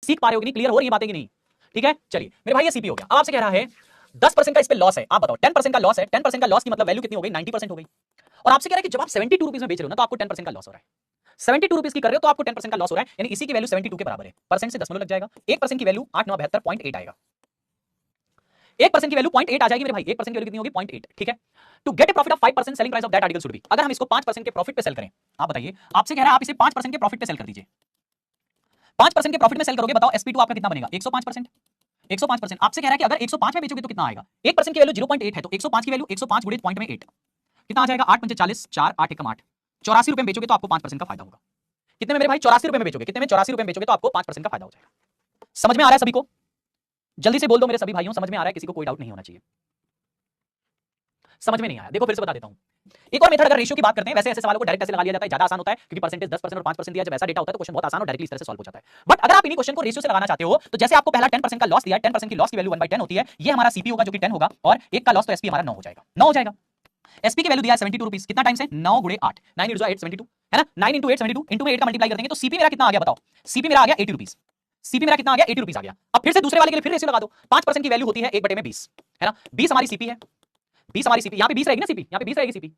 सीख पा रहे हो कि नहीं, क्लियर हो रही है बातें कि नहीं? ठीक है, चलिए मेरे भाई ये सीपी हो गया। अब आपसे कह रहा है 10% का इस पे लॉस है, आप बताओ 10% का लॉस है, 10% का लॉस की मतलब वैल्यू कितनी हो गई, 90% हो गई। और आपसे कह रहा है कि जब आप 72 रुपीज में बेच रहे हो ना तो आपको 10% का लॉस हो रहा है। 72 रुपीज की कर रहे हो तो आपको 10% का लॉस हो रहा है, यानी इसी की वैल्यू 72 के बराबर है। परसेंट से दशमलव लग जाएगा, 1% की वैल्यू 8972.8 आएगा। 1% की वैल्यू 0.8 आ जाएगी मेरे भाई। 1% की वैल्यू कितनी होगी, 0.8। ठीक है, to get a profit of 5% selling price of that article should be, अगर हम इसको 5% के प्रॉफिट पे सेल करें, आप बताइए, आपसे कह रहा है आप इसे 5% के प्रॉफिट पे सेल कर दीजिए। 5% के प्रॉफिट में सेल करोगे, बताओ sp2 आपका कितना बनेगा, 105%। 105%। आपसे कह रहा है कि अगर 105 में बेचोगे तो कितना आएगा, 1% की वैल्यू 0.8 है तो 105 की वैल्यू 105 गुणित पॉइंट में 8 कितना आ जाएगा, 8 पंचे 40, 4 8 एकम 8, 84 रुपए में बेचोगे तो आपको 5% का फायदा होगा। कितने में मेरे भाई, 84 रुपए में बेचोगे, कितने में, 84 रुपए में बेचोगे तो आपको 5% का फायदा हो जाएगा। समझ में आ रहा है सभी को? जल्दी से बोल दो मेरे सभी भाइयों, समझ में आ रहा है, किसी को कोई डाउट नहीं होना चाहिए। समझ में नहीं आया, देखो फिर से बता देता हूं। एक और मेथड, अगर रेशियो की बात करते हैं, वैसे ऐसे सवालों को डायरेक्ट ऐसे लगा लिया जाता है, ज्यादा आसान होता है क्योंकि परसेंटेज 10% और 5% दिया, जब ऐसा डेटा होता है तो क्वेश्चन बहुत आसान और डायरेक्टली इस तरह से सॉल्व हो जाता है। बट अगर आप इन्हीं क्वेश्चन को रेशियो से लगाना चाहते हो तो जैसे आपको पहला 10% का लॉस दिया है, 10% की लॉस की वैल्यू 1/10 होती है, ये हमारा सीपी होगा जो कि 10 होगा, और एक का लॉस तो एसपी हमारा 9 हो जाएगा, 9 हो जाएगा। एसपी की वैल्यू दिया है 72 रुपीस, कितना टाइम से, 9 गुणे 8, 9 into 8 72 है ना, 9 into 8 72, इंटू में 8 का मल्टीप्लाई कर देंगे तो सीपी मेरा कितना आ गया बताओ, सीपी मेरा आ गया 80 रुपीस। सीपी मेरा कितना आ गया, 80 रुपीस आ गया। अब फिर से दूसरे वाले के लिए फिर रेशियो लगा दो, 5% की वैल्यू होती है 1/20 है ना, 20 हमारी सीपी है, 20 हमारी सीपी, यहाँ पे 20 रहेगी ना सीपी, यहाँ पे 20 रहेगी सीपी,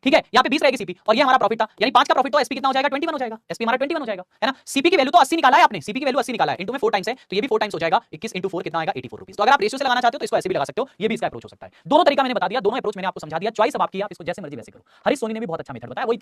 ठीक है, यहाँ पे 20 रहेगी सीपी, और ये हमारा प्रॉफिट था, यानी 5 का प्रॉफिट तो एसपी कितना हो जाएगा, 21 हो जाएगा, एसपी हमारा 21 हो जाएगा, है ना। सीपी की वैल्यू तो 80 निकाला है आपने, सीपी की वैल्यू 80 निकाला है, इंटू में 4 टाइम्स है तो ये भी 4 टाइम्स हो जाएगा, 21 इंटू 4 कितना आएगा, 84 रुपीस। तो अगर आप रेशियो से लगाना चाहते हो तो इसको ऐसे भी लगा सकते हो, ये भी इसका अप्रोच हो सकता है। दोनों तरीका मैंने बता दिया, दोनों अप्रोच मैंने आपको समझा दिया, चॉइस अब आपकी, आप इसको जैसे मर्जी वैसे करो। हरीश सोनी ने भी बहुत अच्छा मेथड बताया, वही